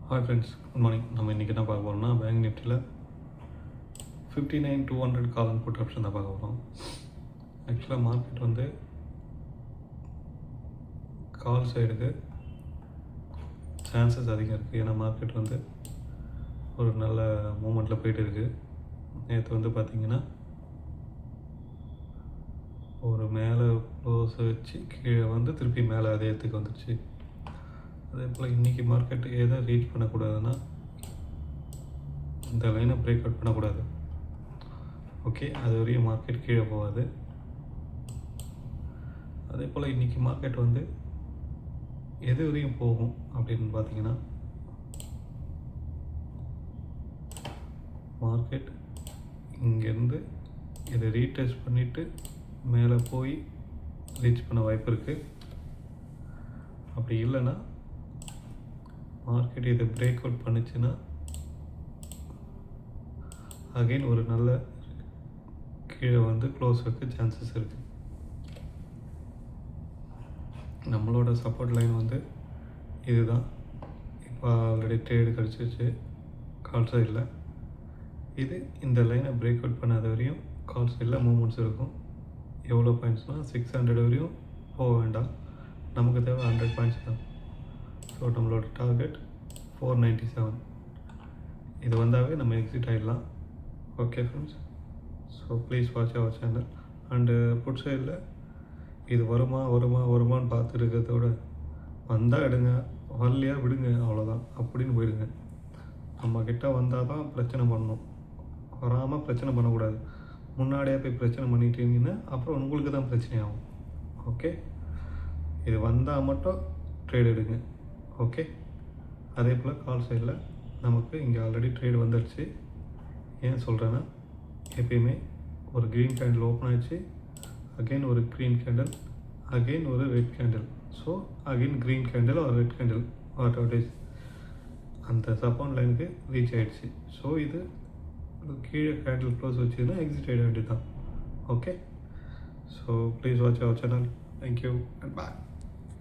Hi friends, good morning. நம்ம இன்றைக்கி என்ன பார்க்க போகிறோம்னா பேங்க் நிஃப்டியில் 59,200 கால் அண்ட் புட் ஆப்ஷன் தான் பார்க்க போகிறோம். ஆக்சுவலாக மார்க்கெட் வந்து கால் சைடுக்கு சான்சஸ் அதிகம் இருக்குது. ஏன்னா மார்க்கெட் வந்து ஒரு நல்ல மூமெண்ட்டில் போயிட்டு இருக்குது. நேற்று வந்து பார்த்திங்கன்னா ஒரு மேலே க்ளோஸை வச்சு கீழே வந்து திருப்பி மேலே அதே இடத்துக்கு வந்துடுச்சு. அதே போல் இன்றைக்கி மார்க்கெட்டு எதை ரீச் பண்ணக்கூடாதுன்னா இந்த லைனை பிரேக் அவுட் பண்ணக்கூடாது. ஓகே, அது வரையும் மார்க்கெட் கீழே போகாது. அதே போல் இன்றைக்கி மார்க்கெட் வந்து எது வரையும் போகும் அப்படின்னு பார்த்தீங்கன்னா, மார்க்கெட் இங்கேருந்து இதை ரீடெஸ்ட் பண்ணிவிட்டு மேலே போய் ரீச் பண்ண வாய்ப்பு இருக்குது. அப்படி இல்லைன்னா மார்க்கெட் இதை பிரேக் அவுட் பண்ணிச்சுன்னா அகெயின் ஒரு நல்ல கீழே வந்து க்ளோஸ் வைக்க சான்சஸ் இருக்குது. நம்மளோட சப்போர்ட் லைன் வந்து இதுதான். இப்போ ஆல்ரெடி ட்ரேடு கிடச்சிச்சு கால் சைடில். இது இந்த லைனை பிரேக் அவுட் பண்ணாத வரையும் கால் சைடில் மூமெண்ட்ஸ் இருக்கும். எவ்வளோ பாயிண்ட்ஸ்னால் 600 வரையும் போக வேண்டாம். நமக்கு தேவை 100 பாயிண்ட்ஸ் தான். ஸோ நம்மளோட டார்கெட் 497. இது வந்தாவே நம்ம எக்ஸிட் ஆகிடலாம். Okay friends, so please watch our channel. And புட் சைடில் இது வருமானு பார்த்துட்டு இருக்கிறத விட வந்தால் எடுங்க, வரலையா விடுங்க, அவ்வளோதான் அப்படின்னு போயிடுங்க. நம்மக்கிட்ட வந்தால் தான் பிரச்சனை பண்ணணும், வராமல் பிரச்சனை பண்ணக்கூடாது. முன்னாடியே போய் பிரச்சனை பண்ணிட்டீங்கன்னா அப்புறம் உங்களுக்கு தான் பிரச்சனையாகும். ஓகே, இது வந்தால் மட்டும் ட்ரேட் எடுங்க. ஓகே, அதே போல் கால் சைடில் நமக்கு இங்கே ஆல்ரெடி ட்ரேட் வந்துடுச்சு. ஏன் சொல்கிறேன்னா, எப்பயுமே ஒரு க்ரீன் கேண்டில் ஓப்பன் ஆகிடுச்சு, அகெயின் ஒரு க்ரீன் கேண்டில், அகெயின் ஒரு red candle, so again green candle ஒரு red candle, whatever is அந்த சப்போர்ட் லைனுக்கு ரீச் ஆகிடுச்சு. ஸோ இது கீழே கேண்டில் க்ளோஸ் வச்சுன்னா எக்ஸிட் ஆகிட வேண்டியது தான். Okay, so please watch our channel. Thank you and bye.